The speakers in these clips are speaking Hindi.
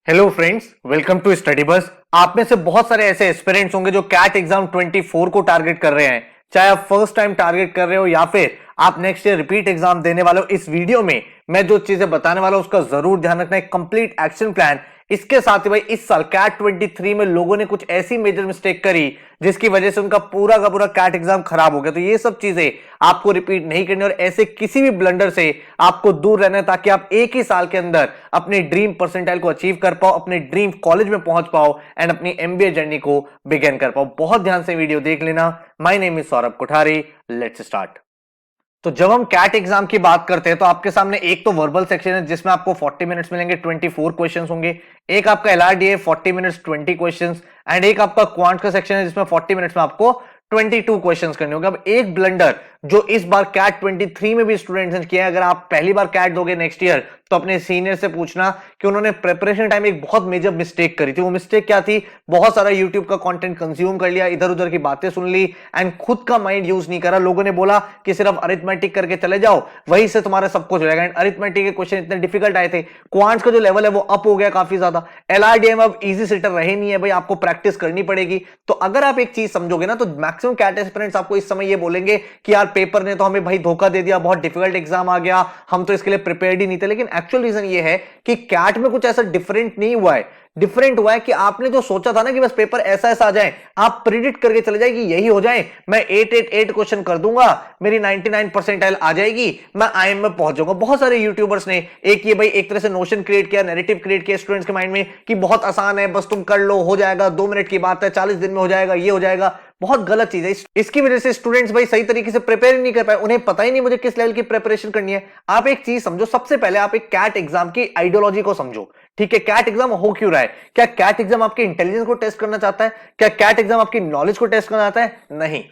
Hello friends, welcome to study bus. आप में से बहुत सारे ऐसे एस्पिरेंट्स होंगे जो कैट एग्जाम 24 को टारगेट कर रहे हैं। चाहे आप फर्स्ट टाइम टारगेट कर रहे हो या फिर आप नेक्स्ट ईयर रिपीट एग्जाम देने वाले हो। इस वीडियो में मैं जो चीजें बताने वाला हूं उसका जरूर ध्यान रखना है, कंप्लीट एक्शन प्लान। इसके साथ ही भाई इस साल कैट 23 में लोगों ने कुछ ऐसी मेजर मिस्टेक करी जिसकी वजह से उनका पूरा का पूरा कैट एग्जाम खराब हो गया। तो ये सब चीजें आपको रिपीट नहीं करनी और ऐसे किसी भी ब्लंडर से आपको दूर रहना है ताकि आप एक ही साल के अंदर अपने ड्रीम परसेंटाइल को अचीव कर पाओ, अपने ड्रीम कॉलेज में पहुंच पाओ एंड अपनी एमबीए जर्नी को बिगिन कर पाओ। बहुत ध्यान से वीडियो देख लेना। My name is Saurabh Kothari, let's start. तो जब हम कैट एग्जाम की बात करते हैं तो आपके सामने एक तो वर्बल सेक्शन है जिसमें आपको 40 मिनट्स मिलेंगे, 24 क्वेश्चंस होंगे। एक आपका एलआरडीए 40 मिनट्स 20 क्वेश्चंस एंड एक आपका क्वांट का सेक्शन है जिसमें 40 मिनट्स में आपको 22 क्वेश्चंस करने होंगे। अब एक ब्लंडर जो इस बार कैट 23 में भी स्टूडेंट्स ने किया है, अगर आप पहली बार कैट दोगे नेक्स्ट ईयर तो अपने सीनियर से पूछना कि उन्होंने प्रिपरेशन टाइम एक बहुत मेजर मिस्टेक करी थी। वो मिस्टेक क्या थी? बहुत सारा यूट्यूब का कंटेंट कंज्यूम कर लिया, इधर उधर की बातें सुन ली एंड खुद का माइंड यूज नहीं करा। लोगों ने बोला कि सिर्फ अरिथमेटिक करके चले जाओ, वहीं से तुम्हारा सब कुछ हो जाएगा। एंड अरिथमेटिक के क्वेश्चन इतने डिफिकल्ट आए थे, क्वांट्स का जो लेवल है वो अप हो गया काफी ज्यादा। एलआरडीए में अब इजी सिटर रहे नहीं है भाई, आपको प्रैक्टिस करनी पड़ेगी। तो अगर आप एक चीज समझोगे ना तो मैक्सिमम कैट एस्पिरेंट्स आपको इस समय ये बोलेंगे कि यार पेपर ने तो हमें भाई धोखा दे दिया, बहुत डिफिकल्ट एग्जाम आ गया, हम तो इसके लिए प्रिपेयर्ड ही नहीं थे। लेकिन एक्चुअल रीजन ये है कि कैट में कुछ ऐसा डिफरेंट नहीं हुआ है। डिफरेंट हुआ है कि आपने जो सोचा था ना कि बस पेपर ऐसा ऐसा आ जाए, आप प्रिडिक्ट करके चले जाए कि यही हो जाए, मैं 888 क्वेश्चन कर दूंगा, मेरी 99 परसेंटाइल आ जाएगी, मैं आईएम में पहुंच जाऊंगा। बहुत सारे यूट्यूबर्स ने एक ये भाई एक तरह से नोशन क्रिएट किया, नैरेटिव क्रिएट किया स्टूडेंट्स के माइंड में कि बहुत आसान है, बस तुम कर लो, हो जाएगा, 2 मिनट की बात है, 40 दिन में हो जाएगा, ये हो जाएगा। बहुत गलत चीज है। इसकी वजह से स्टूडेंट्स भाई सही तरीके से प्रिपेयर नहीं कर पाए, उन्हें पता ही नहीं मुझे किस लेवल की प्रिपरेशन करनी है। आप एक चीज समझो, सबसे पहले आप एक कैट एग्जाम की आइडियोलॉजी को समझो। ठीक है, कैट एग्जाम हो क्यों रहा है? क्या कैट एग्जाम आपके इंटेलिजेंस को टेस्ट करना चाहता है? क्या कैट एग्जाम आपकी नॉलेज को टेस्ट करना चाहता है? नहीं।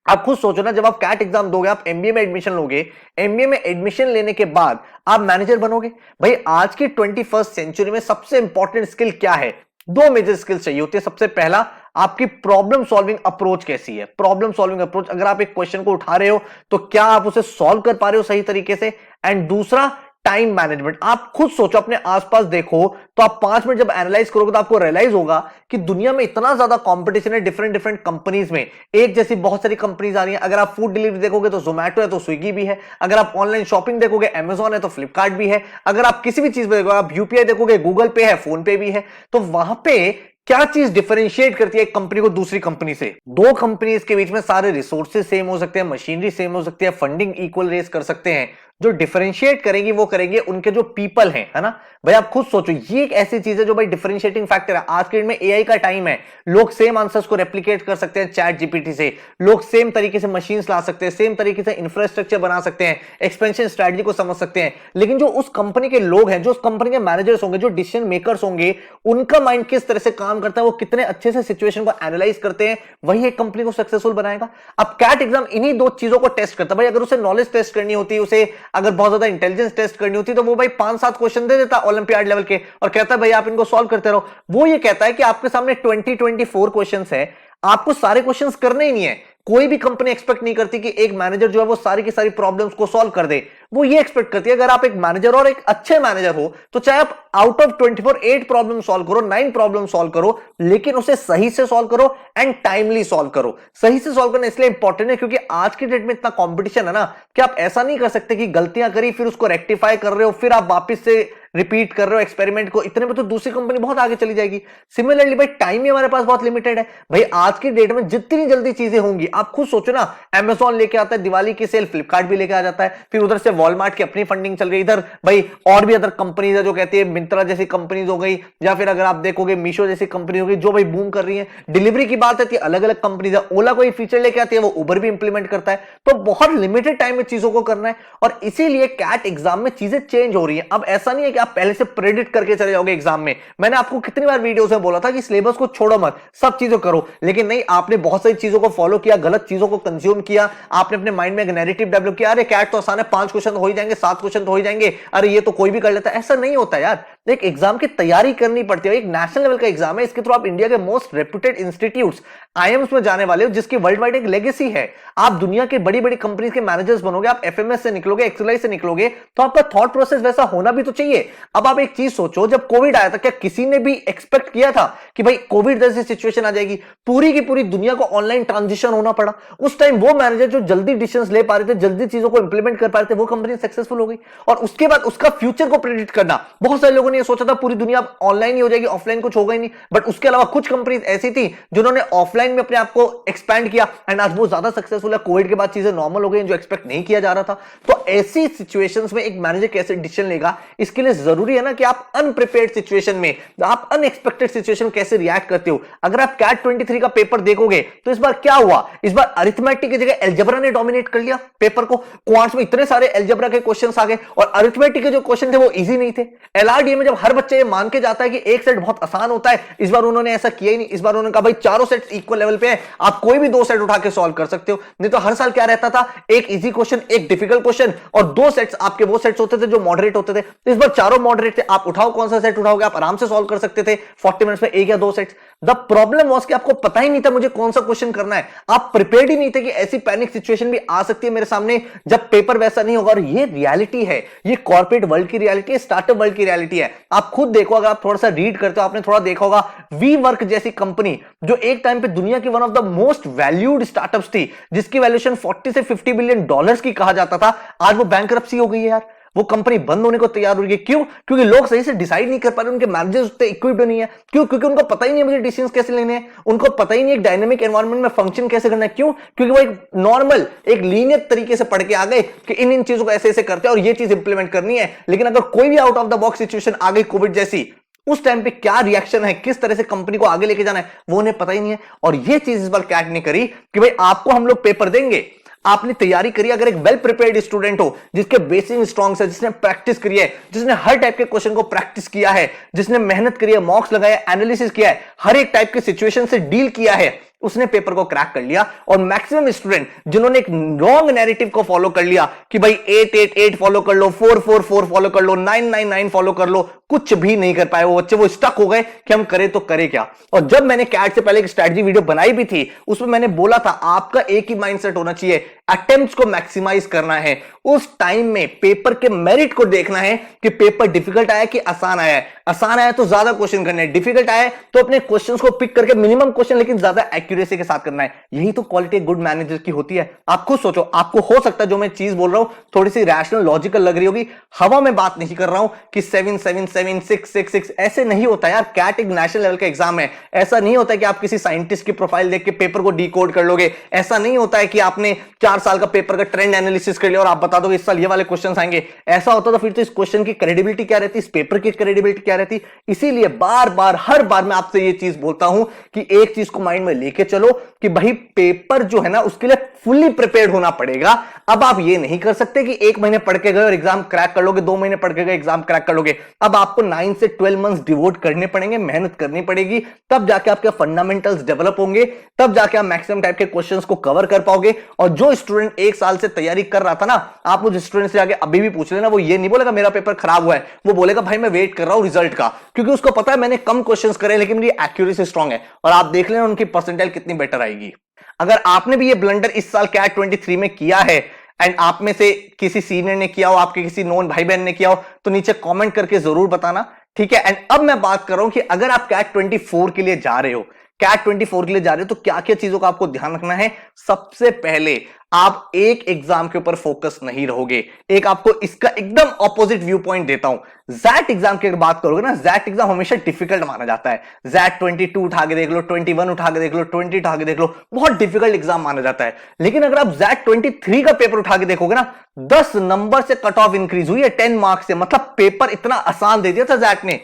आप खुद सोचो ना, जब आप कैट एग्जाम दोगे, आप एमबीए में एडमिशन लोगे, एमबीए में एडमिशन लेने के बाद आप मैनेजर बनोगे। भाई आज की 21st सेंचुरी में सबसे इंपॉर्टेंट स्किल क्या है? 2 मेजर स्किल्स चाहिए होती है। सबसे पहला, आपकी प्रॉब्लम सॉल्विंग अप्रोच कैसी है? प्रॉब्लम सॉल्विंग अप्रोच, अगर आप एक क्वेश्चन को उठा रहे हो तो क्या आप उसे सॉल्व कर पा रहे हो सही तरीके से? एंड दूसरा, टाइम मैनेजमेंट। आप खुद सोचो, अपने आसपास देखो, तो आप 5 मिनट जब एनालाइज करोगे तो आपको रियलाइज होगा कि दुनिया में इतना ज्यादा कंपटीशन है डिफरेंट डिफरेंट कंपनीज में। एक जैसी बहुत सारी कंपनीज आ रही हैं। अगर आप फूड डिलीवरी देखोगे तो जोमैटो है तो स्विगी भी है, अगर आप ऑनलाइन शॉपिंग देखोगे अमेजॉन है तो फ्लिपकार्ट भी है, अगर आप किसी भी चीज में देखोगे, आप यूपीआई देखोगे गूगल पे है, फोन पे भी है। तो वहां पे क्या चीज डिफरेंशिएट करती है एक कंपनी को दूसरी कंपनी से? 2 कंपनीज के बीच में सारे रिसोर्सेज सेम हो सकते हैं, मशीनरी सेम हो सकती है, फंडिंग इक्वल रेस कर सकते हैं। जो डिफरेंशिएट करेंगी वो करेंगे उनके जो पीपल हैं, है ना भाई। आप खुद सोचो, ये एक ऐसी चीज है जो भाई डिफरेंशिएटिंग फैक्टर है। आज के डेट में एआई का टाइम है, लोग सेम आंसर्स को रेप्लिकेट कर सकते हैं चैट जीपीटी से, लोग सेम तरीके से मशीन्स ला सकते हैं, सेम तरीके से इंफ्रास्ट्रक्चर बना सकते हैं, एक्सपेंशन स्ट्रेटजी को समझ सकते हैं। लेकिन जो उस कंपनी के लोग हैं, जो उस कंपनी के मैनेजर्स होंगे, जो डिसीजन मेकर्स होंगे, उनका माइंड किस तरह से काम करता है, वो कितने अच्छे से सिचुएशन को एनालाइज करते हैं, वही एक कंपनी को सक्सेसफुल बनाएगा। अब कैट एग्जाम इन्हीं 2 चीजों को टेस्ट करता है भाई। अगर उसे नॉलेज टेस्ट करनी होती है, उसे अगर बहुत ज्यादा इंटेलिजेंस टेस्ट करनी होती तो वो भाई 5-7 क्वेश्चन दे देता ओलंपियाड लेवल के और कहता है भाई आप इनको सॉल्व करते रहो। वो ये कहता है कि आपके सामने 24 क्वेश्चंस है, आपको सारे क्वेश्चंस करने ही नहीं है। कोई भी कंपनी एक्सपेक्ट नहीं करती कि एक मैनेजर जो है वो सारी की सारी प्रॉब्लम्स को सॉल्व कर दे। वो ये एक्सपेक्ट करती है अगर आप एक मैनेजर और एक अच्छे मैनेजर हो तो चाहे आप आउट ऑफ 24 8 प्रॉब्लम सॉल्व करो, 9 प्रॉब्लम सॉल्व करो, लेकिन उसे सही से सॉल्व करो एंड टाइमली सॉल्व करो। सही से सॉल्व करना इसलिए इंपॉर्टेंट है क्योंकि आज के डेट में इतना कंपटीशन है ना कि आप ऐसा नहीं कर सकते कि गलतियां करी फिर उसको रेक्टिफाई कर रहे हो, फिर आप वापस से रिपीट कर रहे हो एक्सपेरिमेंट को। इतने में तो दूसरी कंपनी बहुत आगे चली जाएगी। सिमिलरली भाई टाइम ही हमारे पास बहुत लिमिटेड है भाई। आज की डेट में जितनी जल्दी चीजें होंगी, आप खुद सोचो ना, अमेजॉन लेके आता है दिवाली की सेल, फ्लिपकार्ट भी लेके आ जाता है, फिर उधर से वॉलमार्ट की अपनी फंडिंग चल रही है, इधर भाई और भी अदर कंपनीज है जो कहती है, मिंत्रा जैसी कंपनीज हो गई, या फिर अगर आप देखोगे मीशो जैसी कंपनी हो गई जो भाई बूम कर रही है। डिलीवरी की बात आती है, अलग अलग कंपनीज है, ओला कोई फीचर लेके आती है, वो उबर भी इंप्लीमेंट करता है। तो बहुत लिमिटेड टाइम में चीजों को करना है और इसीलिए कैट एग्जाम में चीजें चेंज हो रही है। अब ऐसा नहीं है कि आप पहले से प्रेडिक्ट करके चले जाओगे एग्जाम में। मैंने आपको कितनी बार वीडियोस में बोला था कि सिलेबस को छोड़ो मत, सब चीजों करो, लेकिन नहीं, आपने बहुत सारी चीजों को फॉलो किया, गलत चीजों को कंज्यूम किया, आपने अपने माइंड में एक नैरेटिव डेवलप किया, अरे कैट तो आसान है, 5 क्वेश्चन तो हो ही जाएंगे, 7 क्वेश्चन तो हो ही जाएंगे, अरे ये तो कोई भी कर लेता है। ऐसा नहीं होता यार। एक एग्जाम की तैयारी करनी पड़ती है, एक नेशनल लेवल का एग्जाम है, इसके थ्रू आप इंडिया के मोस्ट रेप्यूटेड इंस्टीट्यूट्स आईएम्स में जाने वाले हो, जिसकी वर्ल्ड वाइड एक लेगेसी है। आप दुनिया के बड़ी बड़ी कंपनीज के मैनेजर्स बनोगे, आप एफएमएस से निकलोगे, एक्सएलआई से निकलोगे, तो आपका थॉट प्रोसेस वैसा होना भी तो चाहिए। अब आप एक चीज सोचो, जब कोविड आया था क्या किसी ने भी एक्सपेक्ट किया था कि भाई कोविड जैसी सिचुएशन आ जाएगी, पूरी की पूरी दुनिया को ऑनलाइन ट्रांजिशन होना पड़ा। उस टाइम वो मैनेजर जो जल्दी डिसीजंस ले पा रहे थे, जल्दी चीजों को इंप्लीमेंट कर पा रहे थे, वो कंपनी सक्सेसफुल हो गई। और उसके बाद उसका फ्यूचर को प्रेडिक्ट करना, बहुत सारे लोगों ने ये सोचा था पूरी दुनिया ऑनलाइन ही हो जाएगी, ऑफलाइन कुछ होगा ही नहीं, बट उसके अलावा कुछ कंपनीज ऐसी थी जिन्होंने ऑफलाइन में अपने आप को एक्सपैंड किया एंड आज वो ज्यादा सक्सेसफुल है। कोविड के बाद चीजें नॉर्मल हो गई जो एक्सपेक्ट नहीं किया जा रहा था। तो ऐसी सिचुएशंस में एक मैनेजर कैसे डिसीजन लेगा, इसके लिए जरूरी है ना कि आप अनप्रिपेयर्ड सिचुएशन में, आप अनएक्सपेक्टेड सिचुएशन कैसे रिएक्ट करते हो। अगर आप कैट 23 का पेपर देखोगे तो इस बार क्या हुआ, इस बार अरिथमेटिक की जगह एल्जेब्रा ने डोमिनेट कर लिया पेपर को। क्वांट्स में इतने सारे एल्जेब्रा के क्वेश्चंस आ गए और अरिथमेटिक के जो क्वेश्चन थे वो इजी नहीं थे। एलआरडीए में जब हर बच्चा ये मान के जाता है कि एक सेट बहुत आसान होता है, इस बार उन्होंने ऐसा किया ही नहीं। इस बार उन्होंने कहा भाई चारों सेट्स इक्वल लेवल पे हैं, आप कोई भी दो सेट उठा के सॉल्व कर सकते हो। नहीं तो हर साल क्या रहता था, एक इजी क्वेश्चन, एक डिफिकल्ट क्वेश्चन और दो सेट्स आपके वो सेट्स होते थे जो मॉडरेट होते थे। इस बार चारों मॉडरेट थे, आप उठाओ कौन सा सेट उठाओगे, आप आराम से सॉल्व कर सकते थे 40 मिनट्स में एक या दो सेट्स। द प्रॉब्लम वाज कि आपको पता ही नहीं था मुझे कौन सा क्वेश्चन करना है, आप प्रिपेयर्ड ही नहीं थे कि ऐसी पैनिक सिचुएशन भी आ सकती है मेरे सामने जब पेपर वैसा नहीं होगा। और ये रियलिटी है, ये कॉर्पोरेट वर्ल्ड की रियलिटी है, स्टार्टअप वर्ल्ड की रियलिटी है। आप खुद देखो, अगर आप थोड़ा सा रीड करते हो, आपने थोड़ा देखा होगा वी वर्क जैसी कंपनी जो एक टाइम पे दुनिया की one of the most valued startups थी, जिसकी वैल्यूएशन 40 से 50 बिलियन डॉलर्स की कहा जाता था, आज वो बैंकरप्सी हो गई है यार। वो कंपनी बंद होने को तैयार हो रही है। क्यों? क्योंकि लोग सही से डिसाइड नहीं कर पा रहे, उनके मैनेजर्स उतने इक्विप्ड नहीं है। क्यों? क्योंकि उनको पता ही नहीं है मुझे डिसीजंस कैसे लेने हैं, उनको पता ही नहीं है डायनामिक एनवायरनमेंट में फंक्शन कैसे करना है। क्यों? क्योंकि वो एक नॉर्मल, एक लीनियर तरीके से पढ़ के आ गए कि इन चीजों को ऐसे ऐसे करते हैं और ये चीज इंप्लीमेंट करनी है। लेकिन अगर कोई भी out of the box situation आ गई कोविड जैसी, उस टाइम पे क्या रिएक्शन है, किस तरह से कंपनी को आगे लेके जाना है, वो उन्हें पता ही नहीं है। और ये चीज इस बार कैट नहीं करी कि भाई आपको हम लोग पेपर देंगे, आपने तैयारी करी। अगर एक वेल प्रिपेयर्ड स्टूडेंट हो, जिसके बेसिक स्ट्रांग है, जिसने प्रैक्टिस करी है, जिसने हर टाइप के क्वेश्चन को प्रैक्टिस किया है, जिसने मेहनत करी है, मॉक्स लगाया, एनालिसिस किया है, हर एक टाइप की सिचुएशन से डील किया है, उसने पेपर को क्रैक कर लिया। और मैक्सिमम स्टूडेंट जिन्होंने एक रॉन्ग नैरेटिव को फॉलो कर लिया कि भाई 888 फॉलो कर लो, 444 फॉलो कर लो, 999 फॉलो कर लो, कुछ भी नहीं कर पाए वो बच्चे। वो स्टक हो गए कि हम करें तो करें क्या। और जब मैंने कैट से पहले एक स्ट्रेटजी वीडियो बनाई भी थी, उसमें मैंने बोला था आपका एक ही माइंडसेट होना चाहिए, अटेम्प्ट्स को मैक्सिमाइज करना है। उस टाइम में पेपर के मेरिट को देखना है कि पेपर डिफिकल्ट आया कि आसान आया है। आसान आया तो ज्यादा क्वेश्चन करने हैं, डिफिकल्ट आया तो अपने क्वेश्चंस को पिक करके मिनिमम क्वेश्चन लेकिन ज्यादा एक्यूरेसी के साथ करना है। यही तो क्वालिटी गुड मैनेजर की होती है। आप खुद सोचो, आपको हो सकता है जो मैं चीज बोल रहा हूं थोड़ी सी रैशनल लॉजिकल लग रही होगी, हवा में बात नहीं कर रहा हूं कि 777 666 ऐसे नहीं होता यार। कैट एक नेशनल लेवल का एग्जाम है। ऐसा नहीं होता है कि आप किसी साइंटिस्ट की प्रोफाइल देख के पेपर को डिकोड कर लोगे। ऐसा नहीं होता है कि आपने 4 साल का पेपर का ट्रेंड एनालिसिस कर लिया और आप बता दोगे इस साल ये वाले क्वेश्चन आएंगे। ऐसा होता तो फिर तो इस क्वेश्चन की क्रेडिबिलिटी क्या रहती, इस पेपर की क्रेडिबिलिटी क्या रहती। इसीलिए बार बार हर बार मैं आपसे ये चीज बोलता हूं कि एक चीज को माइंड में लेके चलो कि भाई पेपर जो है ना उसके लिए फुल्ली प्रिपेयर्ड होना पड़ेगा। अब आप ये नहीं कर सकते कि 1 महीने पढ़ के गए और एग्जाम क्रैक कर लोगे, 2 महीने पढ़ के गए एग्जाम क्रैक कर लोगे। अब आपको 9 से 12 मंथ्स डिवोट करने पड़ेंगे, मेहनत करनी पड़ेगी, तब जाके आपके फंडामेंटल्स डेवलप होंगे, तब जाके आप मैक्सिमम टाइप के क्वेश्चंस को कवर कर पाओगे। और जो स्टूडेंट 1 साल से तैयारी कर रहा था ना, आप उस स्टूडेंट से आगे अभी भी पूछ लेना, वो ये नहीं बोलेगा मेरा पेपर खराब हुआ है, वो बोलेगा भाई मैं वेट कर रहा हूं रिजल्ट का, क्योंकि उसको पता है मैंने कम क्वेश्चंस करे लेकिन मेरी एक्यूरेसी स्ट्रांग है। और आप देख लेना उनकी परसेंटाइल कितनी बेटर आएगी। अगर आपने भी ये ब्लंडर इस साल कैट 23 में किया है एंड आप में से किसी सीनियर ने किया हो, आपके किसी नोन भाई बहन ने किया हो, तो नीचे कमेंट करके जरूर बताना, ठीक है। एंड अब मैं बात कर रहा हूं कि अगर आप कैट 24 के लिए जा रहे हो, कैट 24 के लिए जा रहे हो, तो क्या क्या चीजों का आपको ध्यान रखना है। सबसे पहले आप एक एग्जाम के ऊपर फोकस नहीं रहोगे। एक आपको इसका एकदम ऑपोजिट व्यू पॉइंट देता हूं। जैट एग्जाम की अगर बात करोगे ना, जैट एग्जाम हमेशा डिफिकल्ट माना जाता है। जैट 22 उठा के देख लो, 21 उठा के देख लो, 20 उठा के देख लो, बहुत डिफिकल्ट एग्जाम माना जाता है। लेकिन अगर आप जैट 23 का पेपर उठा के देखोगे ना, 10 नंबर से कट ऑफ इंक्रीज हुई है 10 मार्क्स से। मतलब पेपर इतना आसान दे दिया था जैट ने।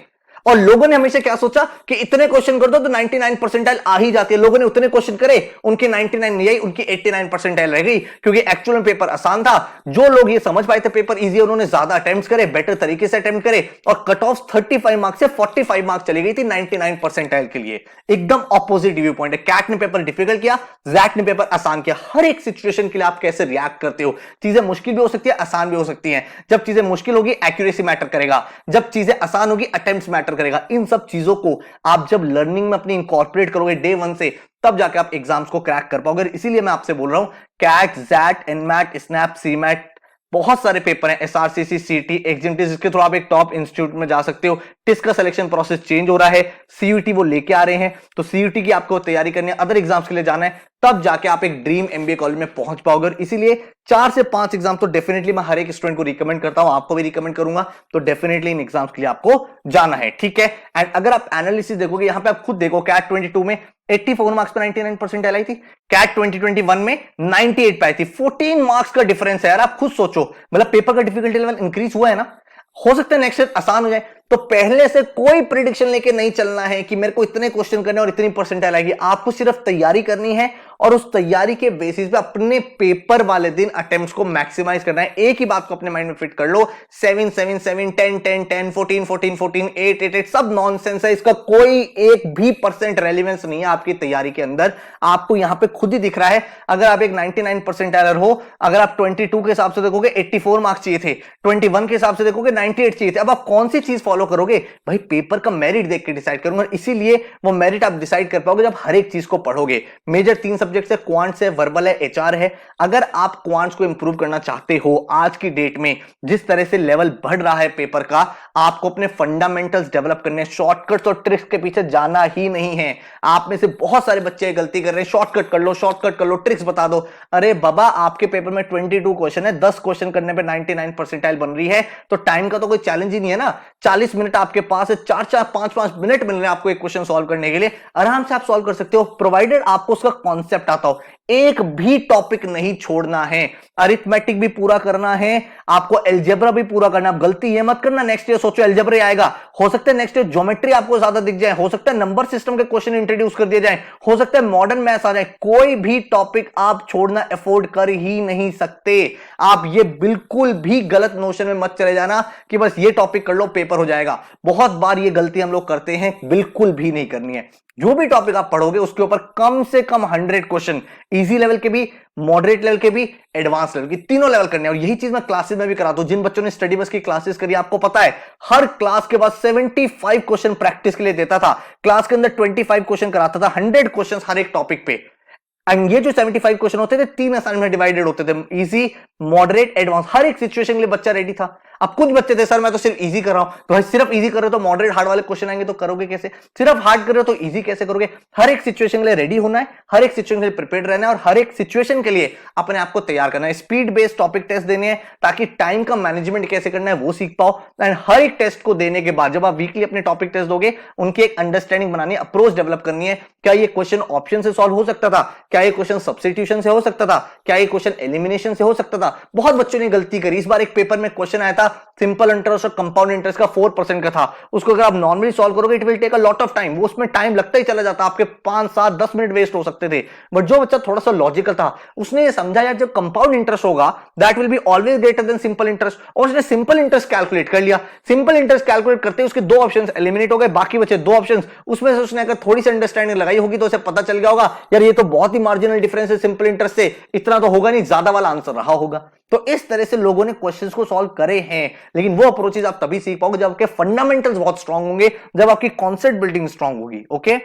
और लोगों ने हमेशा क्या सोचा कि इतने क्वेश्चन कर दो तो 99 परसेंटाइल आ ही जाती है। लोगों ने उतने क्वेश्चन करे, उनकी 99 नहीं आई, उनकी 89 परसेंटाइल रह गई, क्योंकि एक्चुअल में पेपर आसान था। जो लोग ये समझ पाए थे पेपर इजी, उन्होंने ज्यादा अटेम्प्ट करे, बेटर तरीके से अटेम्प्ट करे, और कट ऑफ 35 मार्क्स से 45 मार्क्स चली गई थी 99 परसेंटाइल के लिए। एकदम ऑपोजिट व्यू पॉइंट है। कैट ने पेपर डिफिकल्ट किया, जैक ने पेपर आसान किया। हर एक सिचुएशन के लिए आप कैसे रिएक्ट करते हो। चीजें मुश्किल भी हो सकती है, आसान भी हो सकती हैं। जब चीजें मुश्किल होगी एक्यूरेसी मैटर करेगा, जब चीजें आसान होगी अटेम्प्ट्स मैटर करेगा। इन सब चीजों को आप जब लर्निंग में अपनी इंकॉर्पोरेट करोगे डे वन से, तब जाके आप एग्जाम्स को क्रैक कर पाओगे। इसीलिए मैं आपसे बोल रहा हूं, CAT, XAT, NMAT, SNAP, CMAT, बहुत सारे पेपर हैं, एसआरसीसी, सीटी, एग्जिमटी, जिसके थ्रू आप एक टॉप इंस्टीट्यूट में जा सकते हो। टिस का सिलेक्शन प्रोसेस चेंज हो रहा है, सीयूटी वो लेके आ रहे हैं, तो सीयूटी की आपको तैयारी करनी है, अदर एग्जाम्स के लिए जाना है, तब जाके आप एक ड्रीम एमबीए कॉलेज में पहुंच पाओगे। और इसीलिए 4 से 5 एग्जाम तो डेफिनेटली मैं हर एक स्टूडेंट को रिकमेंड करता हूं, आपको भी रिकमेंड करूंगा। तो डेफिनेटली इन एग्जाम्स के लिए आपको जाना है, ठीक है। एंड अगर आप एनालिसिस देखोगे, यहां पे आप खुद देखो, कैट 22 में 84 मार्क्स पर 99 परसेंट आई थी, कैट 2021 में 98 पे आई थी। 14 मार्क्स का डिफरेंस है यार, आप खुद सोचो। मतलब पेपर का डिफिकल्टी लेवल इंक्रीज हुआ है ना। हो सकता है नेक्स्ट ईयर आसान हो जाए। तो पहले से कोई प्रिडिक्शन लेके नहीं चलना है कि मेरे को इतने क्वेश्चन करने और इतनी परसेंटाइल आएगी। आपको सिर्फ तैयारी करनी है और उस तैयारी के बेसिस पे अपने पेपर वाले दिन अटेम्प्ट्स को मैक्सिमाइज करना है। एक ही बात को अपने माइंड में फिट कर लो, 7 7 7 10 10 10 14 14 14 8 8 8 सब नॉनसेंस है। इसका कोई एक भी परसेंट रेलिवेंस नहीं है आपकी तैयारी के अंदर। आपको यहां पे खुद ही दिख रहा है, अगर आप एक 99 परसेंटाइलर हो, अगर आप 22 के हिसाब से देखोगे 84 मार्क्स चाहिए थे, 21 के हिसाब से देखोगे 98 चाहिए थे। अब आप कौन सी चीज फॉलो करोगे? भाई पेपर का मेरिट देख के डिसाइड करूंगा, इसीलिए वो मेरिट आप डिसाइड कर पाओगे जब हर एक चीज को पढ़ोगे। मेजर 3 सब्जेक्ट्स है, क्वांट्स है, वर्बल है, एचआर है। अगर आप क्वांट्स को इंप्रूव करना चाहते हो, आज की डेट में जिस तरह से लेवल बढ़ रहा है पेपर का, आपको अपने फंडामेंटल्स डेवलप करने, शॉर्टकट्स और ट्रिक्स के पीछे जाना ही नहीं है। आप में से बहुत सारे बच्चे गलती कर रहे हैं, शॉर्टकट कर लो, शॉर्टकट कर लो, ट्रिक्स बता दो। अरे बाबा, आपके पेपर में 22 क्वेश्चन है, 10 क्वेश्चन करने पे 99 परसेंटाइल बन रही है, तो टाइम का तो कोई चैलेंज ही नहीं है ना। 40 मिनट आपके पास है, 4 5 मिनट मिल रहे हैं आपको एक क्वेश्चन सॉल्व करने के लिए, आराम से आप सॉल्व कर सकते हो, प्रोवाइडेड आपको उसका कॉन्सेप्ट आता हो। एक भी टॉपिक नहीं छोड़ना है, अरिथमेटिक भी पूरा करना है, आपको एल्जेब्रा भी पूरा करना। आप गलती ये मत करना नेक्स्ट ईयर सोचो एल्जेब्रा आएगा, हो सकता है नेक्स्ट ईयर ज्योमेट्री आपको ज्यादा दिख जाए, हो सकता है नंबर सिस्टम के क्वेश्चन इंट्रोड्यूस कर दिए जाए, हो सकता है मॉडर्न मैथ्स आ जाए। कोई भी टॉपिक आप छोड़ना अफोर्ड कर ही नहीं सकते। आप ये बिल्कुल भी गलत नोशन में मत चले जाना कि बस ये टॉपिक कर लो पेपर हो जाएगा। बहुत बार ये गलती हम लोग करते हैं, बिल्कुल भी नहीं करनी है। जो भी टॉपिक आप पढ़ोगे उसके ऊपर कम से कम 100 क्वेश्चन, इजी लेवल के भी, मॉडरेट लेवल के भी, एडवांस लेवल की, तीनों लेवल करने हैं। और यही चीज मैं क्लासेस में भी कराता हूं। जिन बच्चों ने स्टडी बस की क्लासेस करी, आपको पता है हर क्लास के बाद 75 क्वेश्चन प्रैक्टिस के लिए देता था। क्लास के अंदर 25 क्वेश्चन कराता था, 100 क्वेश्चन हर एक टॉपिक पे। एंड ये जो 75 क्वेश्चन होते थे 3 असाइनमेंट में डिवाइडेड होते थे, इजी, मॉडरेट, एडवांस। हर एक सिचुएशन के लिए बच्चा रेडी था। अब कुछ बच्चे थे, सर मैं तो सिर्फ इजी कर रहा हूं। तो भाई सिर्फ इजी कर रहे हो तो मॉडरेट हार्ड वाले क्वेश्चन आएंगे तो करोगे कैसे? सिर्फ हार्ड कर रहे हो तो इजी कैसे करोगे? हर एक सिचुएशन के लिए रेडी होना है, हर एक सिचुएशन के लिए प्रिपेयर्ड रहना है, और हर एक सिचुएशन के लिए अपने आप को तैयार करना है। स्पीड बेस्ड टॉपिक टेस्ट देने हैं ताकि टाइम का मैनेजमेंट कैसे करना है वो सीख पाओ। एंड हर एक टेस्ट को देने के बाद जब आप वीकली अपने टॉपिक टेस्ट दोगे, उनकी एक अंडरस्टैंडिंग बनानी है, अप्रोच डेवलप करनी है। क्या ये क्वेश्चन ऑप्शन से सॉल्व हो सकता था? क्या ये क्वेश्चन सब्स्टिट्यूशन से हो सकता था? क्या ये क्वेश्चन एलिमिनेशन से हो सकता था? बहुत बच्चों ने गलती करी। इस बार एक पेपर में क्वेश्चन आया था सिंपल इंटरेस्ट और कंपाउंड इंटरेस्ट का 4% का था। उसको अगर आप नॉर्मली सॉल्व करोगे it will take a lot of time. वो उसमें टाइम लगता ही चला जाता, आपके 5 7 10 मिनट वेस्ट हो सकते थे। बट जो बच्चा थोड़ा सा लॉजिकल था, उसने ये समझा यार जब कंपाउंड इंटरेस्ट होगा that will be always greater than simple interest, और उसने सिंपल इंटरेस्ट कैलकुलेट कर लिया। सिंपल इंटरेस्ट कैलकुलेट करते ही उसके 2 ऑप्शंस एलिमिनेट हो गए, बाकी बचे 2 ऑप्शंस। उसमें से उसने अगर थोड़ी सी अंडरस्टैंडिंग लगाई होगी तो उसे पता चल गया होगा यार ये तो बहुत ही मार्जिनल डिफरेंस है सिंपल इंटरेस्ट से, इतना तो होगा नहीं, ज्यादा वाला आंसर रहा होगा। तो इस तरह से लोगों ने क्वेश्चंस को सॉल्व करे हैं। लेकिन वो अप्रोचेस आप तभी सीख पाओगे जब आपके फंडामेंटल्स बहुत स्ट्रांग होंगे, जब आपकी कॉन्सेप्ट बिल्डिंग स्ट्रांग होगी। ओके,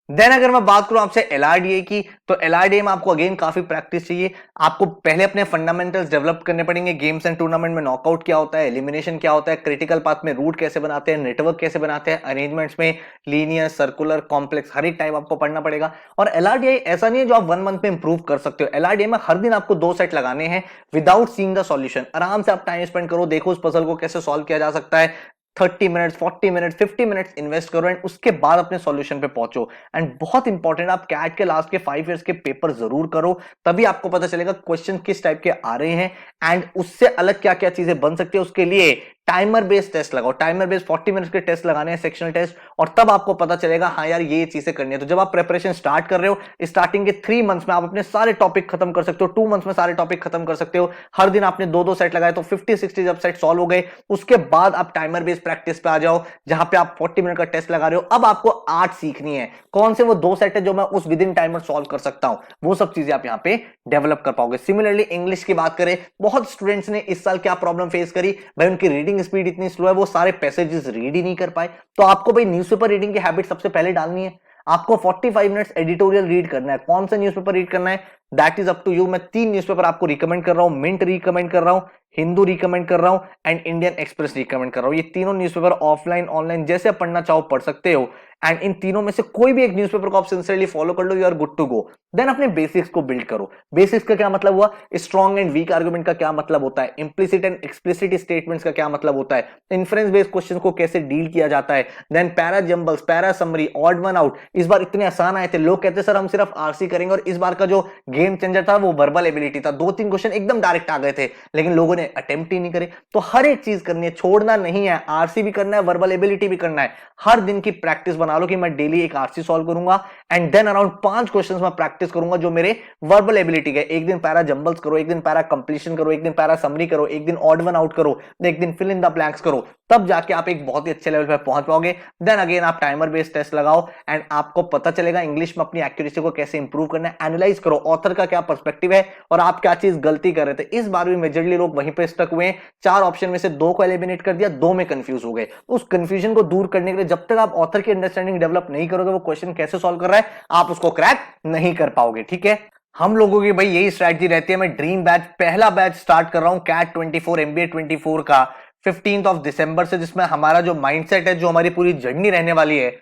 देन अगर मैं बात करूं आपसे एलआरडीए की, तो एलआरडीए में आपको अगेन काफी प्रैक्टिस चाहिए। आपको पहले अपने फंडामेंटल्स डेवलप करने पड़ेंगे। गेम्स एंड टूर्नामेंट में नॉकआउट क्या होता है, एलिमिनेशन क्या होता है, क्रिटिकल पाथ में रूट कैसे बनाते हैं, नेटवर्क कैसे बनाते हैं, अरेंजमेंट्स में लीनियर, सर्कुलर, कॉम्प्लेक्स, हर एक टाइप आपको पढ़ना पड़ेगा। और एलआरडीए ऐसा नहीं है जो आप 1 मंथ में इंप्रूव कर सकते हो। एलआरडीए में हर दिन आपको 2 सेट लगाने हैं विदाउट सीइंग द सॉल्यूशन। आराम से आप टाइम स्पेंड करो, देखो उस पजल को कैसे सॉल्व किया जा सकता है। 30 मिनट्स, 40 मिनट्स, 50 मिनट्स इन्वेस्ट करो एंड उसके बाद अपने सॉल्यूशन पे पहुंचो। एंड बहुत इंपॉर्टेंट, आप कैट के लास्ट के 5 इयर्स के पेपर जरूर करो, तभी आपको पता चलेगा क्वेश्चन किस टाइप के आ रहे हैं एंड उससे अलग क्या क्या चीजें बन सकती है। उसके लिए टाइमर बेस्ड टेस्ट लगाओ, टाइमर बेस्ड 40 मिनट्स के टेस्ट लगाने हैं, सेक्शनल टेस्ट, और तब आपको पता चलेगा हाँ यार ये चीजें करनी है। तो जब आप प्रिपरेशन स्टार्ट कर रहे हो, स्टार्टिंग के 3 मंथ्स में आप अपने सारे टॉपिक खत्म कर सकते हो, 2 मंथ्स में सारे टॉपिक खत्म कर सकते हो। हर दिन आपने 2-2 सेट लगाए तो 50-60 जब सेट सॉल्व हो गए, उसके बाद आप टाइमर बेस्ड प्रैक्टिस पे आ जाओ, जहां पे आप 40 मिनट का टेस्ट लगा रहे हो। अब आपको आर्ट सीखनी है, कौन से वो 2 सेट है जो मैं उस विद इन टाइमर सॉल्व कर सकता हूं, वो सब चीजें आप यहां पे डेवलप कर पाओगे। सिमिलरली इंग्लिश की बात करें, बहुत स्टूडेंट्स ने इस साल क्या प्रॉब्लम फेस करी भाई, उनकी रीडिंग स्पीड इतनी स्लो है, वो सारे पैसेजेस रीड ही नहीं कर पाए। तो आपको भाई न्यूज़पेपर रीडिंग की हैबिट सबसे पहले डालनी है। आपको 45 मिनट्स एडिटोरियल रीड करना है। कौन सा न्यूज़पेपर रीड करना है that is up to you. मैं 3 न्यूज़पेपर आपको रिकमेंड कर रहा हूं, मिंट रिकमेंड कर रहा हूं, हिंदू रिकमेंड कर रहा हूं एंड इंडियन एक्सप्रेस रिकमेंड कर रहा हूं। ये तीनों न्यूज़पेपर ऑफलाइन ऑनलाइन जैसे पढ़ना चाहो पढ़ सकते हो, एंड इन तीनों में से कोई भी एक न्यूज़पेपर को आप सिंसियरली फॉलो कर लो, you are good to go. Then अपने बेसिक्स को बिल्ड करो। बेसिक्स का क्या मतलब हुआ, स्ट्रॉन्ग एंड वीक आर्गुमेंट का क्या मतलब होता है, इंप्लिसिट एंड एक्सप्लिसिट स्टेटमेंट्स का क्या मतलब होता है, इन्फ्रेंस बेस्ड क्वेश्चन को कैसे डील किया जाता है, then para jumbles, para summary, odd one out. इस बार इतने आसान आए थे, लोग कहते सर हम सिर्फ आरसी करेंगे, और इस बार का जो गेम चेंजर था वो वर्बल एबिलिटी था। 2-3 क्वेश्चन एकदम डायरेक्ट आ गए थे, लेकिन लोगों ने अटेम्प्ट ही नहीं करे। तो हर एक चीज करनी है, छोड़ना नहीं है, आरसी भी करना है, वर्बल एबिलिटी भी करना है। हर दिन की प्रैक्टिस बना लो कि मैं डेली एक आरसी सॉल्व करूंगा, एंड देन अराउंड 5 क्वेश्चंस मैं प्रैक्टिस करूंगा जो मेरे वर्बल एबिलिटी के। एक दिन पैरा जंबल्स करो, एक दिन पैरा कंप्लीशन करो, एक दिन पैरा समरी करो, एक दिन ऑड वन आउट करो, एक दिन फिल इन द ब्लैंक्स करो, तब जाके आप एक बहुत ही अच्छे लेवल पे पहुंच पाओगे। देन अगेन आप टाइमर बेस्ड टेस्ट लगाओ, एंड आपको पता चलेगा इंग्लिश में अपनी एक्यूरेसी को कैसे इंप्रूव करना है। एनालाइज करो ऑथर का क्या पर्सपेक्टिव है और आप क्या चीज गलती कर रहे थे। इस बार भी मेजरली लोग वहीं पे स्टक हुए हैं, 4 ऑप्शन में से 2 को एलिमिनेट कर दिया, 2 में कंफ्यूज हो गए। उस कंफ्यूजन को दूर करने के लिए जब तक आप ऑथर की अंडरस्टैंडिंग डेवलप नहीं करोगे, वो क्वेश्चन कैसे सॉल्व कर रहा है आप उसको क्रैक नहीं कर पाओगे। ठीक है, हम लोगों की भाई यही स्ट्रैटेजी रहती है। मैं ड्रीम बैच, पहला बैच स्टार्ट कर रहा हूं कैट 24 एमबीए 24 का 15 दिसंबर से, जिसमें हमारा जो माइंडसेट है, जो हमारी पूरी जर्नी रहने वाली है,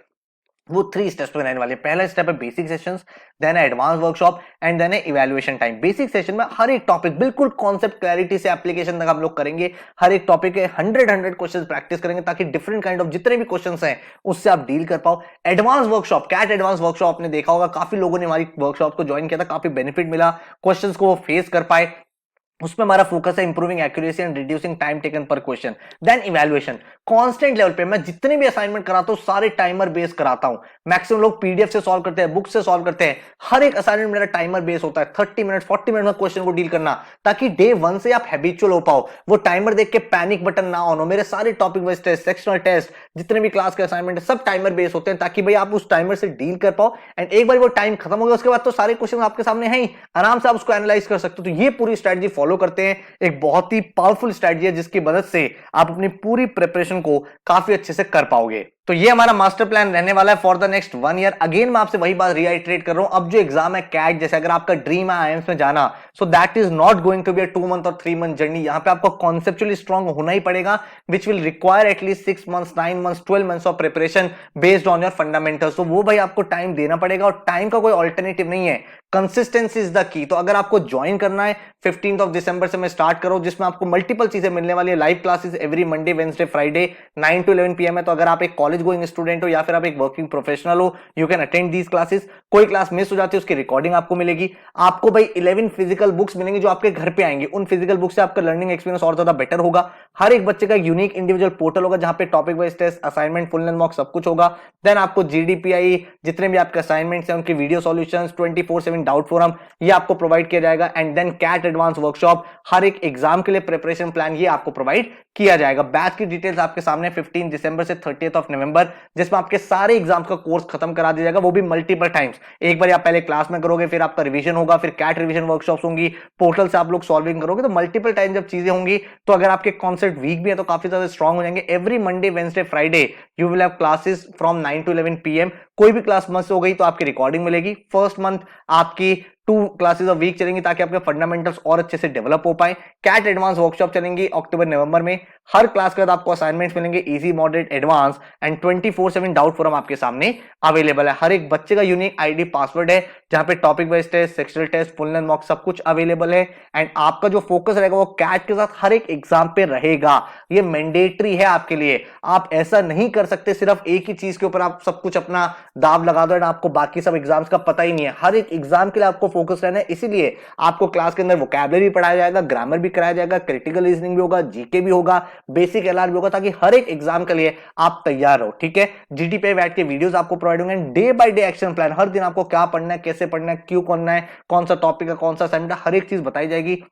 वो 3 स्टेप्स में रहने वाली है। पहला स्टेप है बेसिक सेशंस, देन है एडवांस वर्कशॉप एंड देन है इवैल्यूएशन टाइम। बेसिक सेशन में हर एक टॉपिक बिल्कुल कॉन्सेप्ट क्लैरिटी से एप्लीकेशन तक हम लोग करेंगे। हर एक टॉपिक के 100 क्वेश्चंस प्रैक्टिस करेंगे, ताकि डिफरेंट काइंड ऑफ जितने भी क्वेश्चंस हैं उससे आप डील कर पाओ। Advance workshop, CAT advance workshop आपने देखा होगा, काफी लोगों ने हमारी वर्कशॉप को ज्वाइन किया था, काफी बेनिफिट मिला, क्वेश्चंस को वो फेस कर पाए। उसमें हमारा फोकस है improving accuracy and reducing time taken per question. Then evaluation, constant level पे मैं जितने भी असाइनमेंट कराता हूं सारे टाइमर बेस कराता हूं। मैक्सिमम लोग पीडीएफ से सॉल्व करते हैं, बुक से सॉल्व करते हैं। हर एक असाइनमेंट मेरा टाइमर बेस होता है, 30 मिनट 40 मिनट में क्वेश्चन को डील करना, ताकि डे 1 से आप हैबिचुअल हो पाओ। वो टाइमर देख के पैनिक बटन ना ऑन हो। मेरे सारे topic wise test, sectional test, जितने भी क्लास के असाइनमेंट है, सब टाइमर बेस होते हैं, ताकि भाई आप उस टाइमर से डील कर पाओ। एंड एक बार वो टाइम खत्म हो गया उसके बाद तो सारे क्वेश्चन आपके सामने हैं ही, आराम से आप उसको एनालाइज कर सकते हो। तो ये पूरी स्ट्रेटजी फॉलो करते हैं, एक बहुत ही पावरफुल स्ट्रेटजी है, जिसकी मदद से आप अपनी पूरी प्रिपरेशन को काफी अच्छे से कर पाओगे। तो ये हमारा मास्टर प्लान रहने वाला है for the next 1 year. Again मैं आपसे वही बात रिआइट्रेट कर रहा हूं, अब जो एग्जाम है कैट, जैसे अगर आपका ड्रीम है आईएम्स में जाना, so that is not going to be a 2 month और 3 मंथ जर्नी। यहां पे आपको कॉन्सेप्चुअली स्ट्रांग होना ही पड़ेगा, which will require at least 6 months, 9 months, 12 months of preparation based on your fundamentals. तो वो भाई आपको टाइम देना पड़ेगा, और टाइम का कोई ऑल्टरनेटिव नहीं है, कंसिस्टेंसी इज द की। तो अगर आपको ज्वाइन करना है 15 दिसंबर से मैं स्टार्ट करो, जिसमें आपको मल्टीपल चीजें मिलने वाली है। Live classes every Monday, Wednesday, Friday 9 to 11 PM है। तो अगर आप एक कॉलेज गोइंग स्टूडेंट हो या फिर आप एक वर्किंग प्रोफेशनल हो, you can attend these classes. कोई क्लास मिस हो जाती है उसकी रिकॉर्डिंग आपको मिलेगी। आपको भाई 11 फिजिकल बुक्स मिलेंगी जो आपके घर पे आएंगी। उन फिजिकल बुक से आपका लर्निंग एक्सपीरियंस और ज्यादा बेटर होगा। हर एक बच्चे का यूनिक इंडिविजुअल पोर्टल होगा, जहां पे topic wise test, assignment, full length mock सब कुछ होगा। देन आपको जीडीपीआई, जितने भी आपके असाइनमेंट्स हैं उनके वीडियो सॉल्यूशंस, 24/7 डाउट फोरम, ये आपको प्रोवाइड किया जाएगा। And then CAT advance workshop, हर एक एग्जाम के लिए प्रिपरेशन प्लान ये आपको प्रोवाइड किया जाएगा। बैच की डिटेल्स आपके सामने 15 दिसंबर से 30 नवंबर, जिसमें आपके सारे एग्जाम का कोर्स खत्म करा दिया जाएगा, वो भी मल्टीपल टाइम्स। एक बार आप पहले क्लास में करोगे, फिर आपका रिवीजन होगा, फिर कैट रिवीजन वर्कशॉप्स होंगी, पोर्टल से आप लोग सॉल्विंग करोगे। तो मल्टीपल टाइम जब चीजें होंगी, तो अगर आपके कॉन्सेप्ट वीक भी है तो काफी ज्यादा स्ट्रांग हो जाएंगे। Every Monday, Wednesday, Friday you will have classes from 9 to 11 PM। कोई भी क्लास मिस हो गई तो आपकी रिकॉर्डिंग मिलेगी। फर्स्ट मंथ आपकी 2 क्लासेस अ वीक चलेंगी, ताकि आपके फंडामेंटल्स और अच्छे से डेवलप हो पाए। कैट एडवांस वर्कशॉप चलेंगी अक्टूबर नवंबर में। हर क्लास के बाद आपको असाइनमेंट्स मिलेंगे, easy, moderate, advance, and 24/7 doubt forum आपके सामने अवेलेबल है। हर एक बच्चे का यूनिक आईडी पासवर्ड है, जहां पे topic wise test, sectional test, full length mock सब कुछ अवेलेबल है। एंड आपका जो फोकस रहेगा वो कैट के साथ हर एक एग्जाम पे रहेगा। ये मैंडेटरी है आपके लिए। आप ऐसा नहीं कर सकते सिर्फ एक ही चीज के ऊपर आप सब कुछ अपना दाव लगा दो एंड आपको बाकी सब एग्जाम्स का पता ही नहीं है। हर एक एग्जाम के लिए आपको फोकस रहना है, इसीलिए आपको क्लास के अंदर वोकैबुलरी पढ़ाया जाएगा, ग्रामर भी कराया जाएगा, क्रिटिकल रीजनिंग भी होगा, जीके भी होगा, बेसिक एलआर भी होगा, ताकि हर एक एग्जाम के लिए आप तैयार हो। ठीक है, जीटी पे बैठ के वीडियोस आपको प्रोवाइड होंगे, day by day action plan, हर दिन आपको क्या पढ़ना है, कैसे पढ़ना है, क्यों करना है, कौन सा टॉपिक है, कौन सा असाइनमेंट है, हर एक चीज बताई जाएगी।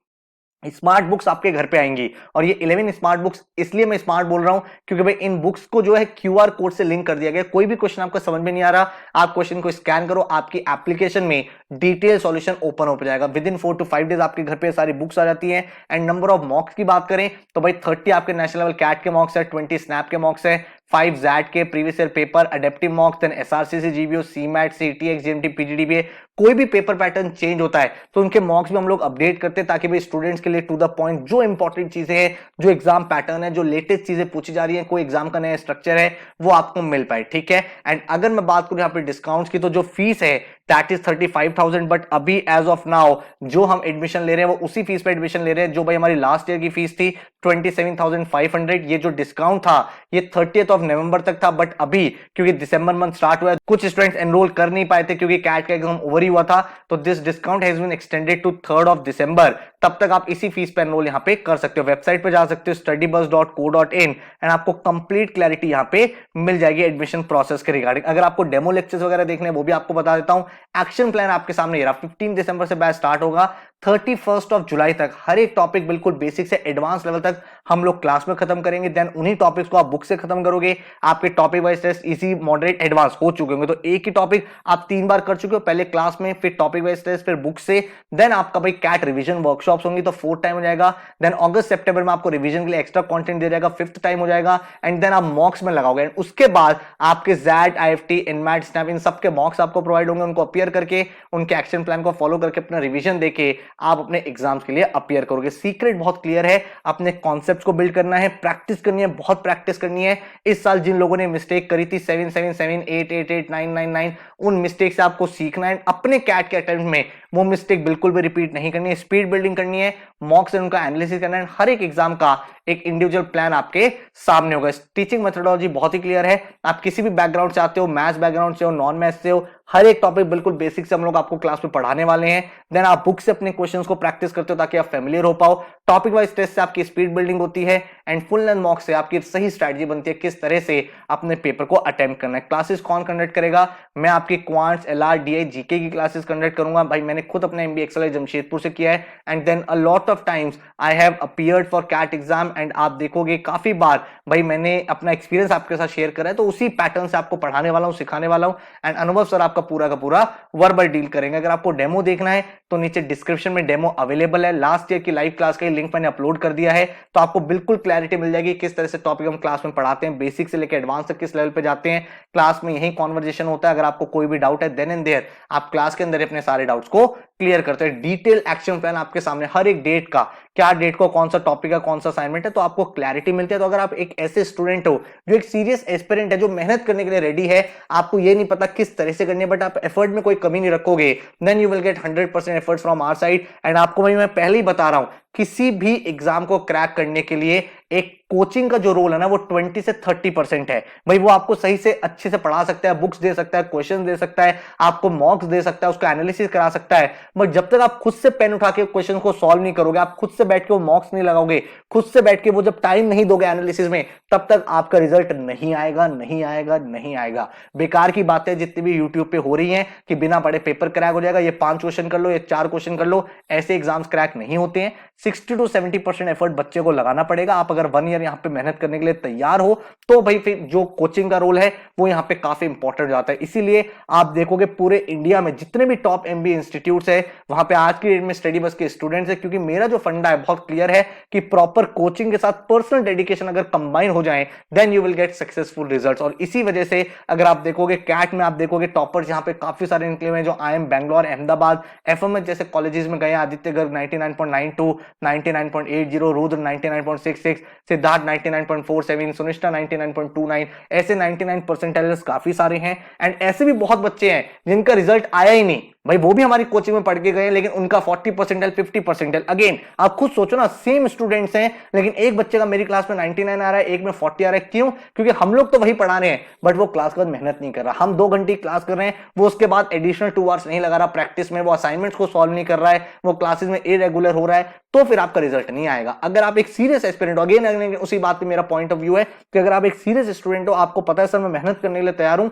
स्मार्ट बुक्स आपके घर पे आएंगी, और ये 11 स्मार्ट बुक्स इसलिए मैं स्मार्ट बोल रहा हूं क्योंकि भाई इन बुक्स को जो है क्यूआर कोड से लिंक कर दिया गया। कोई भी क्वेश्चन आपको समझ में नहीं आ रहा, आप क्वेश्चन को स्कैन करो, आपकी एप्लीकेशन में डिटेल सॉल्यूशन ओपन हो जाएगा। विद इन 4 to 5 डेज आपके घर पे सारी बुक्स आ जाती हैं। एंड नंबर ऑफ मॉक्स की बात करें तो भाई 30 आपके नेशनल लेवल कैट के मॉक्स है, 20 स्नैप के मॉक्स है, 5 जैट के previous year paper adaptive mocks, then SRCC, GBO, CMAT, CTX, GMT, PGDBA, कोई भी पेपर पैटर्न चेंज होता है तो उनके मॉक्स भी हम लोग अपडेट करते हैं, ताकि भाई स्टूडेंट्स के लिए टू द पॉइंट जो इंपॉर्टेंट चीजें हैं, जो एग्जाम पैटर्न है, जो लेटेस्ट चीजें पूछी जा रही है, कोई एग्जाम का नया स्ट्रक्चर है, वो आपको मिल पाए। ठीक है, एंड अगर मैं बात करूं यहाँ पे डिस्काउंट्स की, तो जो फीस है दैट इज 35,000, बट अभी एज ऑफ नाउ जो हम एडमिशन ले रहे हैं वो उसी फीस पे एडमिशन ले रहे हैं जो भाई हमारी लास्ट ईयर की फीस थी 27,500। ये जो डिस्काउंट था ये 30th ऑफ नवंबर तक था, बट अभी क्योंकि दिसंबर मंथ स्टार्ट हुआ है, कुछ स्टूडेंट्स एनरोल कर नहीं पाए थे क्योंकि कैट का एग्जाम ओवर ही हुआ था, तो this discount has been extended to 3rd of December. तब तक आप इसी फीस पे एनरोल यहाँ पे कर सकते हो। वेबसाइट पे जा सकते हो studybuzz.co.in एंड आपको कंप्लीट क्लैरिटी यहाँ पे मिल जाएगी एडमिशन प्रोसेस के रिगार्डिंग। अगर आपको डेमो लेक्चर्स वगैरह देखने हैं वो भी आपको बता देता हूं। एक्शन प्लान आपके सामने ये रहा, 15 दिसंबर से बैच स्टार्ट होगा, 31 ऑफ जुलाई तक हर एक टॉपिक बिल्कुल बेसिक से एडवांस लेवल तक हम लोग क्लास में खत्म करेंगे। देन उन्हीं टॉपिक्स को आप बुक से खत्म करोगे। आपके topic wise test easy, moderate, advance हो चुके होंगे, तो एक ही टॉपिक आप 3 बार कर चुके हो, पहले क्लास में, फिर टॉपिक वाइज टेस्ट, फिर बुक से। देन आपका भाई कैट रिवीजन वर्कशॉप्स होंगी तो 4th टाइम हो जाएगा। देन अगस्त सितंबर में आपको रिवीजन के लिए एक्स्ट्रा कंटेंट दिया जाएगा, 5th टाइम हो जाएगा। एंड देन आप मॉक्स में लगाओगे, एंड उसके बाद आपके जैट, आईएफटी, इनमैट, स्नैप, इन सबके मॉक्स आपको प्रोवाइड होंगे। उनको अपीयर करके, उनके एक्शन प्लान को फॉलो करके, अपना रिवीजन देके आप अपने एग्जाम्स के लिए अपीयर करोगे। सीक्रेट बहुत क्लियर है, अपने कॉन्सेप्ट्स को बिल्ड करना है, प्रैक्टिस करनी है, बहुत प्रैक्टिस करनी है। इस साल जिन लोगों ने मिस्टेक करी थी 777, 888, 999, उन मिस्टेक से आपको सीखना है। अपने कैट के अटेम्प्ट में वो मिस्टेक बिल्कुल भी रिपीट नहीं करनी है। स्पीड बिल्डिंग करनी है, मॉक्स से उनका एनालिसिस करना है। हर एक एग्जाम का एक इंडिविजुअल प्लान आपके सामने होगा। टीचिंग मेथोडोलॉजी बहुत ही क्लियर है। आप किसी भी बैकग्राउंड से आते हो, मैथ्स बैकग्राउंड से हो, नॉन मैथ्स से हो, हर एक टॉपिक बिल्कुल बेसिक से हम लोग आपको क्लास में पढ़ाने वाले हैं। देन आप बुक से अपने क्वेश्चंस को प्रैक्टिस करते हो ताकि आप फेमिलियर हो पाओ। टॉपिक वाइज टेस्ट से आपकी स्पीड बिल्डिंग होती है, एंड फुल लेंथ मॉक से आपकी सही स्ट्रैटेजी बनती है किस तरह से अपने पेपर को अटेम्प्ट करना है। क्लासेस कौन कंडक्ट करेगा? मैं आपकी क्वांट्स, एलआर, डीआई, जीके की क्लासेस कंडक्ट करूंगा। भाई मैंने खुद अपने एमबीए एक्सएल जमशेदपुर से किया है, and then a lot of times I have appeared for CAT exam. And आप देखोगे काफी बार भाई मैंने अपना एक्सपीरियंस आपके साथ शेयर करा है, तो उसी पैटर्न से आपको पढ़ाने वाला हूं, सिखाने वाला हूं। एंड अनुभव सर आपका पूरा का पूरा वर्बल डील करेंगे। अगर आपको डेमो देखना है तो नीचे डिस्क्रिप्शन में डेमो अवेलेबल है। लास्ट ईयर की लाइव क्लास का लिंक मैंने अपलोड कर दिया है, तो आपको बिल्कुल क्लैरिटी मिल जाएगी किस तरह से टॉपिक हम क्लास में पढ़ाते हैं, बेसिक से लेकर एडवांस तक किस लेवल पे जाते हैं। क्लास में यही कॉन्वर्जेशन होता है। अगर आपको कोई भी डाउट है देन एंड देयर आप क्लास के अंदर अपने सारे डाउट्स को क्लियर करते हैं। डिटेल एक्शन प्लान आपके सामने, हर एक डेट का, क्या डेट को कौन सा टॉपिक है, कौन सा असाइनमेंट है, तो आपको क्लैरिटी मिलती है। तो अगर आप एक ऐसे स्टूडेंट हो जो एक सीरियस एस्पिरेंट है, जो मेहनत करने के लिए रेडी है, आपको ये नहीं पता किस तरह से करनी है, बट आप एफर्ट में कोई कमी नहीं रखोगे, then you will get 100% effort from our side. And आपको मैं पहले ही बता रहा हूं, किसी भी एग्जाम को क्रैक करने के लिए एक कोचिंग का जो रोल है ना वो 20 से 30% है। भाई वो आपको सही से अच्छे से पढ़ा सकता है, बुक्स दे सकता है, क्वेश्चन दे सकता है, आपको मॉक्स दे सकता है, उसका एनालिसिस करा सकता है, बट जब तक आप खुद से पेन उठा के क्वेश्चन को सॉल्व नहीं करोगे, आप खुद से बैठ के वो मॉक्स नहीं लगाओगे, खुद से बैठ के वो जब टाइम नहीं दोगे एनालिसिस में, तब तक आपका रिजल्ट नहीं आएगा, नहीं आएगा, नहीं आएगा। बेकार की बातें जितनी भी यूट्यूब पे हो रही हैं कि बिना पढ़े पेपर क्रैक हो जाएगा, ये 5 क्वेश्चन कर लो, ये 4 क्वेश्चन कर लो, ऐसे एग्जाम्स क्रैक नहीं होते हैं। 60 to 70% एफर्ट बच्चे को लगाना पड़ेगा। आप अगर 1 ईयर यहाँ पे मेहनत करने के लिए तैयार हो तो भाई फिर जो कोचिंग का रोल है वो यहाँ पे काफी इंपॉर्टेंट हो जाता है। इसीलिए आप देखोगे पूरे इंडिया में जितने भी टॉप एमबीए इंस्टीट्यूट्स है वहां पे आज की डेट में स्टडी बस के स्टूडेंट्स है, क्योंकि मेरा जो फंडा है बहुत क्लियर है कि प्रॉपर कोचिंग के साथ पर्सनल डेडिकेशन अगर कंबाइन हो जाए then you will get successful results. और इसी वजह से अगर आप देखोगे कैट में, आप देखोगे टॉपर्स यहाँ पे काफी सारे निकले हुए हैं, जो IIM बैंगलोर, अहमदाबाद, एफएमएस जैसे कॉलेजेस में गए। आदित्य गर्ग 99.92, 99.80, रुद्र 99.66, सिद्धार्थ 99.47, सुनिष्ठा 99.29, ऐसे 99 परसेंटाइल्स काफी सारे हैं। एंड ऐसे भी बहुत बच्चे हैं जिनका रिजल्ट आया ही नहीं, भाई वो भी हमारी कोचिंग में पढ़ के गए, लेकिन उनका 40 परसेंटाइल 50 परसेंटाइल। अगेन आप खुद सोचो ना, सेम स्टूडेंट्स हैं, लेकिन एक बच्चे का मेरी क्लास में 99 आ रहा है, एक में 40 आ रहा है। क्यों? क्योंकि हम लोग तो वही पढ़ा रहे हैं, बट वो क्लास के बाद मेहनत नहीं कर रहा। हम 2 घंटे क्लास कर रहे हैं, वो उसके बाद एडिशनल 2 आवर्स नहीं लगा रहा प्रैक्टिस में, वो असाइनमेंट्स को सॉल्व नहीं कर रहा है, वो क्लासेस में इरेगुलर हो रहा है, तो फिर आपका रिजल्ट नहीं आएगा। अगर आप एक सीरियस एस्पिरेंट हो, अगेन उसी बात पे मेरा पॉइंट ऑफ व्यू है कि अगर आप एक सीरियस स्टूडेंट हो, आपको पता है सर मैं मेहनत करने के लिए तैयार हूं,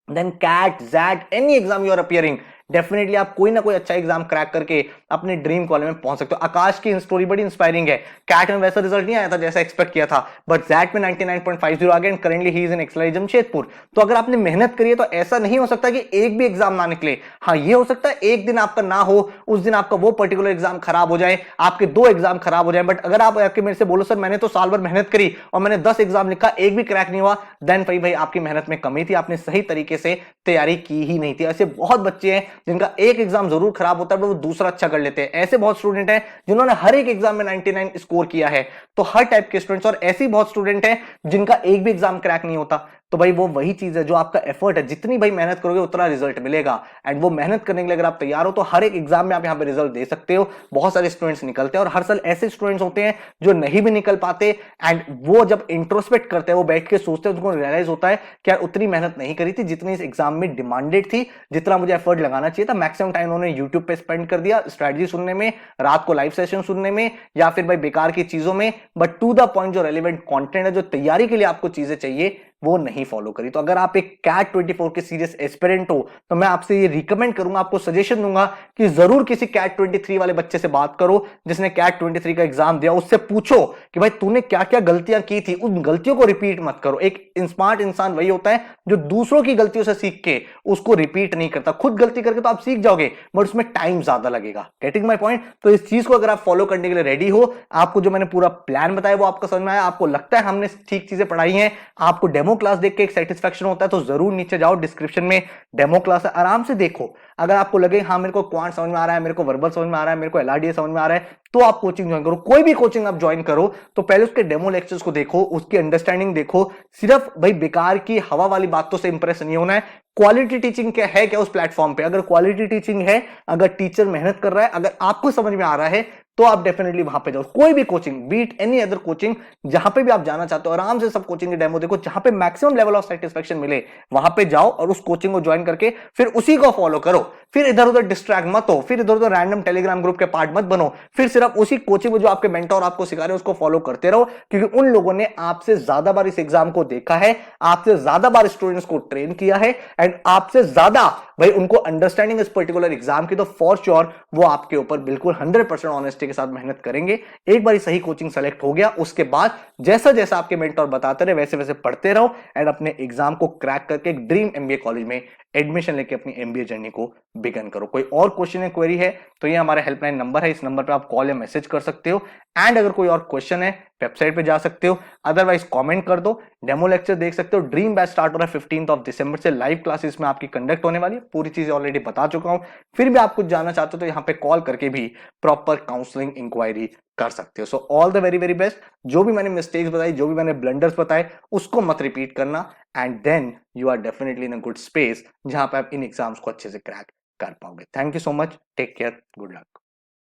then CAT XAT any exam you are appearing, definitely आप कोई ना कोई अच्छा एग्जाम क्रैक करके अपने ड्रीम कॉलेज में पहुंच सकते हो। आकाश की स्टोरी बड़ी इंस्पायरिंग है। कैट में वैसा रिजल्ट नहीं आया था जैसा एक्सपेक्ट किया था, बट जैट में 99.50 आ गया and currently he is in XLRI Jamshedpur. तो अगर आपने मेहनत करी है तो ऐसा नहीं हो सकता कि एक भी एग्जाम ना निकले। हाँ, ये हो सकता है एक दिन आपका ना हो, उस दिन आपका वो पर्टिकुलर एग्जाम खराब हो जाए, आपके 2 एग्जाम खराब हो जाए, बट अगर आप आके मेरे से बोलो सर मैंने तो साल भर मेहनत करी और मैंने 10 एग्जाम लिखा, एक भी क्रैक नहीं हुआ, देन भाई आपकी मेहनत में कमी थी, आपने सही तरीके से तैयारी की ही नहीं थी। ऐसे बहुत बच्चे हैं जिनका एक एग्जाम जरूर खराब होता है पर वो दूसरा अच्छा कर लेते हैं। ऐसे बहुत स्टूडेंट हैं जिन्होंने हर एक एग्जाम में 99 स्कोर किया है। तो हर टाइप के स्टूडेंट्स, और ऐसे बहुत स्टूडेंट हैं जिनका एक भी एग्जाम क्रैक नहीं होता। तो भाई वो वही चीज है जो आपका एफर्ट है, जितनी भाई मेहनत करोगे उतना रिजल्ट मिलेगा। एंड वो मेहनत करने के लिए अगर आप तैयार हो तो हर एक एग्जाम में आप यहाँ पे रिजल्ट दे सकते हो। बहुत सारे स्टूडेंट्स निकलते हैं और हर साल ऐसे स्टूडेंट्स होते हैं जो नहीं भी निकल पाते, एंड वो जब इंट्रोस्पेक्ट करते हैं, वो बैठ के सोचते हैं, उनको रियलाइज होता है कि यार उतनी मेहनत नहीं करी थी जितनी इस एग्जाम में डिमांडेड थी, जितना मुझे एफर्ट लगाना चाहिए था। मैक्सिमम टाइम उन्होंने यूट्यूब पे स्पेंड कर दिया स्ट्रेटजी सुनने में, रात को लाइव सेशन सुनने में, या फिर भाई बेकार की चीजों में, बट टू द पॉइंट जो रेलिवेंट कंटेंट है, जो तैयारी के लिए आपको चीजें चाहिए, वो नहीं फॉलो करी। तो अगर आप एक कैट 24 के सीरियस एस्पिरेंट हो तो मैं आपसे ये रिकमेंड करूंगा, आपको सजेशन दूंगा कि जरूर किसी कैट 23 वाले बच्चे से बात करो जिसने कैट 23 का एग्जाम दिया। उससे पूछो कि भाई तूने क्या क्या गलतियां की थी, उन गलतियों को रिपीट मत करो। एक स्मार्ट इंसान वही होता है जो दूसरों की गलतियों से सीख के उसको रिपीट नहीं करता। खुद गलती करके तो आप सीख जाओगे, बट उसमें टाइम ज्यादा लगेगा। Getting my point? तो इस चीज को अगर आप फॉलो करने के लिए रेडी हो, आपको जो मैंने पूरा प्लान बताया वो आपको समझ में आया, आपको लगता है हमने ठीक चीजें पढ़ाई हैं, आपको डेमो क्लास देख के एक सेटिस्फेक्शन होता है, तो जरूर नीचे जाओ, डिस्क्रिप्शन में डेमो क्लास है, आराम से देखो। अगर आपको लगे हाँ मेरे को क्वांट समझ में आ रहा है, मेरे को वर्बल समझ में आ रहा है, मेरे को एलआरडीए समझ में आ रहा है, तो आप कोचिंग ज्वाइन करो। कोई भी कोचिंग आप ज्वाइन करो तो पहले उसके डेमो लेक्चर्स को देखो, उसकी अंडरस्टैंडिंग देखो। सिर्फ भाई बेकार की हवा वाली बातों से इंप्रेस नहीं होना है। क्वालिटी टीचिंग क्या है, क्या उस प्लेटफॉर्म पे? अगर क्वालिटी टीचिंग है, अगर टीचर मेहनत कर रहा है, अगर आपको समझ में आ रहा है, तो आप डेफिनेटली वहां पे जाओ। कोई भी coaching, beat any other coaching, जहां पे भी आप जाना चाहते हो, आराम से सब कोचिंग के डेमो देखो, जहां पे मैक्सिमम लेवल ऑफ सेटिस्फेक्शन मिले वहां पे जाओ और उस कोचिंग को ज्वाइन करके फिर उसी को फॉलो करो। फिर इधर उधर डिस्ट्रैक्ट मत हो, फिर इधर उधर रैंडम टेलीग्राम ग्रुप के पार्ट मत बनो, फिर सिर्फ उसी कोचिंग में जो आपके मेंटर आपको सिखा रहे हैं उसको फॉलो करते रहो, क्योंकि उन लोगों ने आपसे ज्यादा बार इस एग्जाम को देखा है, आपसे ज्यादा बार स्टूडेंट्स को ट्रेन किया है, एंड आपसे ज्यादा भाई उनको अंडरस्टैंडिंग इस पर्टिकुलर एग्जाम की। तो फॉर श्योर वो आपके ऊपर बिल्कुल 100% ऑनेस्टी के साथ मेहनत करेंगे। एक बार सही कोचिंग सेलेक्ट हो गया, उसके बाद जैसा जैसा आपके मेंटर बताते रहे वैसे वैसे पढ़ते रहो, एंड अपने एग्जाम को क्रैक करके एक ड्रीम एमबीए कॉलेज में एडमिशन लेके अपनी एमबीए जर्नी को बिगन करो। कोई और क्वेश्चन है, क्वेरी है, तो ये हमारा हेल्पलाइन नंबर है, इस नंबर पे आप कॉल या मैसेज कर सकते हो। एंड अगर कोई और क्वेश्चन है वेबसाइट पे जा सकते हो, अदरवाइज कमेंट कर दो। डेमो लेक्चर देख सकते हो। ड्रीम बैच स्टार्ट हो रहा है 15 दिसंबर से, लाइव क्लासेस में आपकी कंडक्ट होने वाली है, पूरी चीजें ऑलरेडी बता चुका हूं। फिर भी आप कुछ जानना चाहते हो तो यहाँ पे कॉल करके भी प्रॉपर काउंसलिंग इंक्वायरी कर सकते हो। So all the very very best. जो भी मैंने मिस्टेक्स बताई, जो भी मैंने ब्लंडर्स बताए, उसको मत रिपीट करना, and then you are definitely in a good space जहां पे आप इन एग्जाम्स को अच्छे से क्रैक कर पाओगे। Thank you so much, take care, good luck.